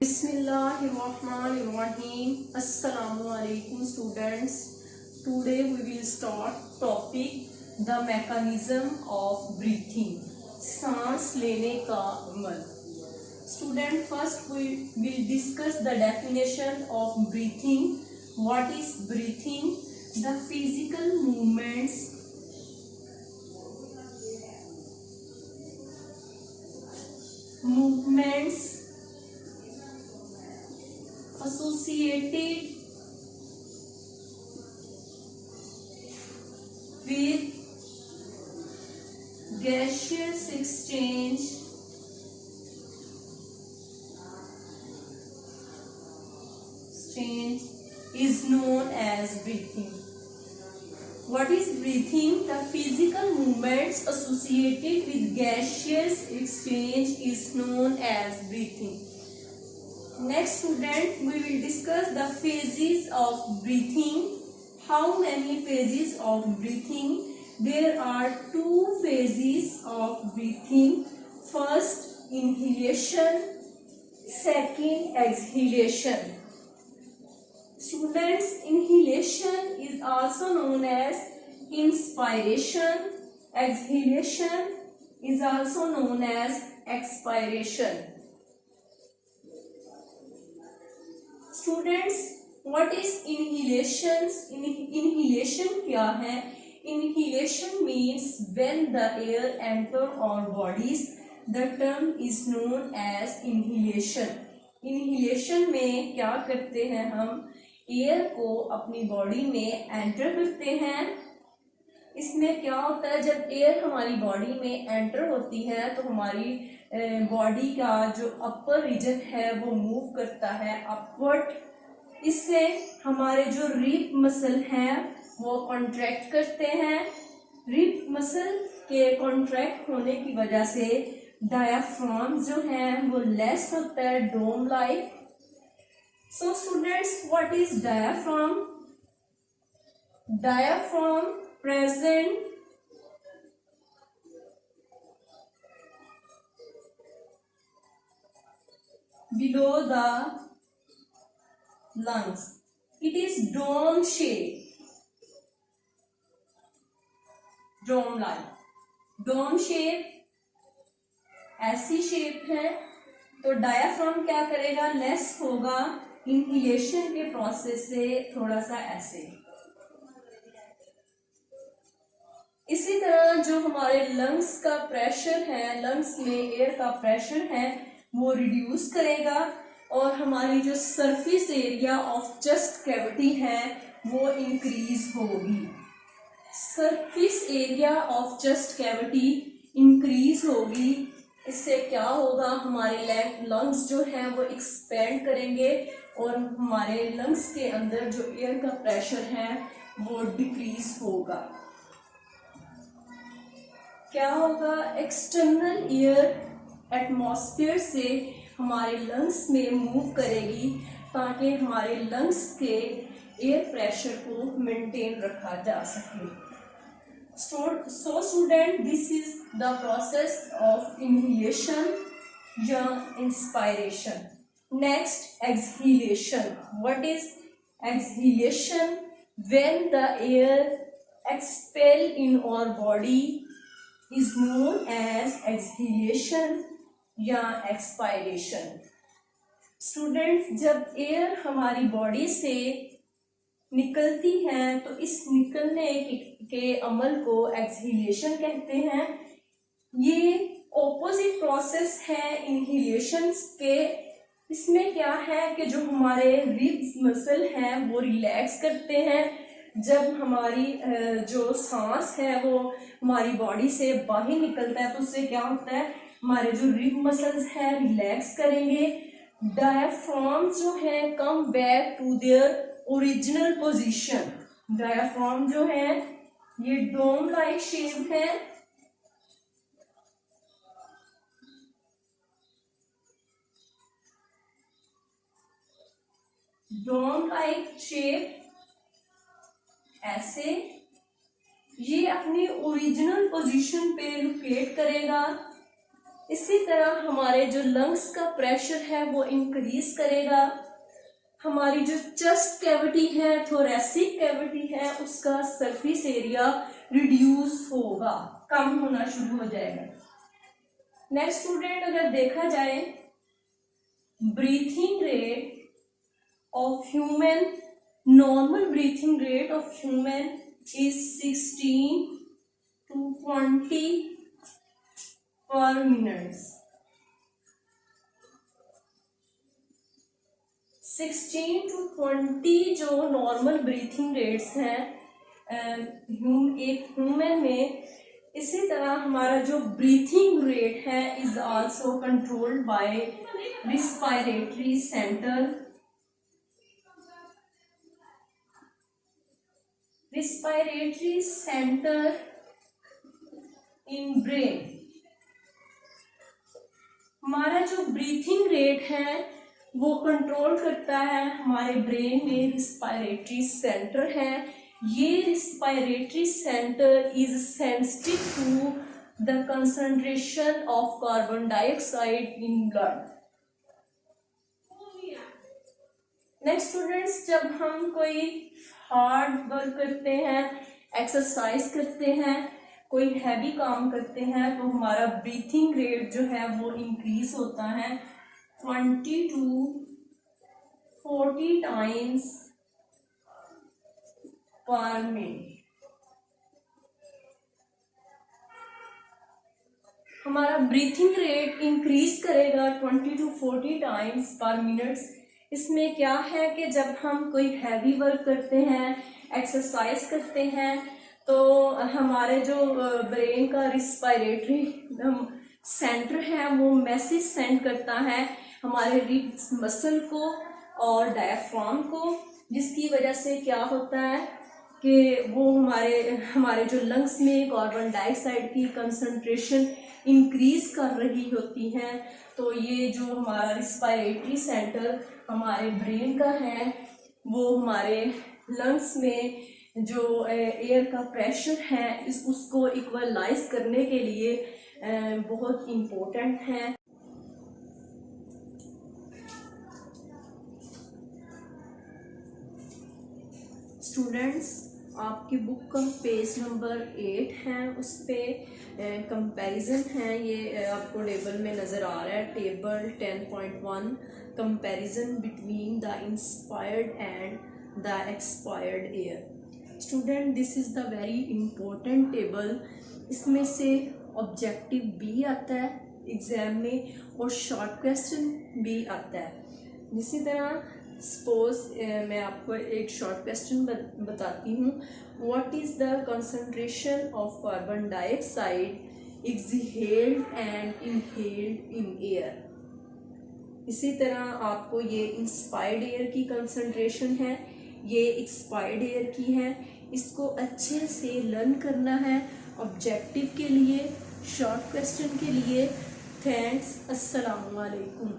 Bismillahirrahmanirrahim. Assalamu alaikum students. Today we will start topic the mechanism of breathing. सांस लेने का अमल. Student, first we will discuss the definition of breathing. What is breathing? The physical movements associated with gaseous exchange is known as breathing. What is breathing? The physical movements associated with gaseous exchange is known as breathing. Next student, we will discuss the phases of breathing. How many phases of breathing? There are two phases of breathing. First, inhalation. Second, exhalation. Students, inhalation is also known as inspiration. Exhalation is also known as expiration. Students, what is inhalation? Inhalation क्या है? Inhalation means when the air enters our bodies. The term is known as inhalation. Inhalation में क्या करते हैं? हम air को अपनी body में एंटर करते हैं. इसमें क्या होता है? जब एयर हमारी बॉडी में एंटर होती है तो हमारी बॉडी का जो अपर रीजन है वो मूव करता है अपवर्ड. इससे हमारे जो रिब मसल हैं वो कॉन्ट्रैक्ट करते हैं. रिब मसल के कॉन्ट्रैक्ट होने की वजह से डायाफ्राम जो है वो लेस होता है, dome like. So students, what is diaphragm? Diaphragm present below the lungs. It is dome shape, dome like. Dome shape ऐसी शेप है. तो डायाफ्राम क्या करेगा? लेस होगा इनहेलेशन के प्रोसेस से थोड़ा सा ऐसे. इसी तरह जो हमारे लंग्स का प्रेशर है, लंग्स में एयर का प्रेशर है वो रिड्यूस करेगा और हमारी जो surface area of chest cavity है वो इंक्रीज होगी. Surface area of chest cavity increase होगी. इससे क्या होगा? हमारे लंग्स जो है वो एक्सपेंड करेंगे और हमारे लंग्स के अंदर जो एयर का प्रेशर है वो डिक्रीज होगा. क्या होगा? एक्सटर्नल एयर एटमॉस्फेयर से हमारे लंग्स में मूव करेगी ताकि हमारे लंग्स के एयर प्रेशर को मेंटेन रखा जा सके. So student, this is the process of inhalation या inspiration. Next, exhalation. What is exhalation? When the air expelled in our body is known as exhalation या expiration. Students, जब air हमारी body से निकलती है तो इस निकलने के अमल को एक्सहेलेशन कहते हैं. ये ऑपोजिट प्रोसेस है इनहेलेशन के. इसमें क्या है कि जो हमारे रिब्स मसल हैं वो रिलैक्स करते हैं. जब हमारी जो सांस है वो हमारी बॉडी से बाहर निकलता है तो उससे क्या होता है? हमारे जो रिब मसल्स हैं रिलैक्स करेंगे. डायाफ्राम जो है come back to their original position. Diaphragm जो है ये डोम लाइक शेप है. डोम लाइक शेप ऐसे. ये अपनी ओरिजिनल पोजीशन पे लोकेट करेगा. इसी तरह हमारे जो लंग्स का प्रेशर है वो इंक्रीज करेगा। हमारी जो चेस्ट कैविटी है, थोरेसिक कैविटी है, उसका सरफेस एरिया रिड्यूस होगा, कम होना शुरू हो जाएगा। नेक्स्ट स्टूडेंट, अगर देखा जाए breathing rate of human, normal breathing rate of human is 16 to 20 पर मिनट्स। 16 to 20 जो नॉर्मल ब्रीथिंग रेट्स हैं एक ह्यूमन में। इसी तरह हमारा जो ब्रीथिंग रेट है is also controlled by respiratory centre. Respiratory centre in brain. हमारा जो ब्रीथिंग रेट है वो कंट्रोल करता है हमारे ब्रेन में रिस्पायरेटरी सेंटर है। ये respiratory centre is sensitive to the concentration of carbon dioxide in blood. Next students, जब हम कोई हार्ड वर्क करते हैं, एक्सरसाइज करते हैं, कोई हैवी काम करते हैं, तो हमारा ब्रीथिंग रेट जो है वो इंक्रीज होता है 20 to 40 टाइम्स पर मिनट। हमारा ब्रीथिंग रेट इंक्रीज करेगा 20 to 40 टाइम्स पर मिनट। इसमें क्या है कि जब हम कोई हैवी वर्क करते हैं, एक्सरसाइज करते हैं, तो हमारे जो ब्रेन का रिस्पायरेटरी सेंटर है वो मैसेज सेंड करता है हमारे रिब्स मसल को और डायफ्राम को, जिसकी वजह से क्या होता है कि वो हमारे जो लंग्स में कार्बन डाइऑक्साइड की कंसंट्रेशन इंक्रीज कर रही होती है। तो ये जो हमारा रिस्पायरेटरी सेंटर हमारे ब्रेन का है वो हमारे लंग्स में जो एयर का प्रेशर है उसको इक्वलाइज करने के लिए बहुत इम्पोर्टेंट है। स्टूडेंट्स, आपकी बुक का पेज नंबर 8 है, उस पर कंपैरिजन है, ये आपको टेबल में नज़र आ रहा है। Table 10.1 comparison between the inspired and the expired air. Student, this is the very important table. इसमें से ऑब्जेक्टिव भी आता है एग्ज़ाम में और शॉर्ट क्वेश्चन भी आता है। इसी तरह सपोज मैं आपको एक शॉर्ट क्वेश्चन बताती हूँ। What is the concentration of carbon dioxide exhaled and inhaled in air. इसी तरह आपको ये इंस्पायर्ड एयर की कंसंट्रेशन है, ये एक्सपायर्ड एयर की है। इसको अच्छे से लर्न करना है ऑब्जेक्टिव के लिए, शॉर्ट क्वेश्चन के लिए। थैंक्स, अस्सलाम वालेकुम।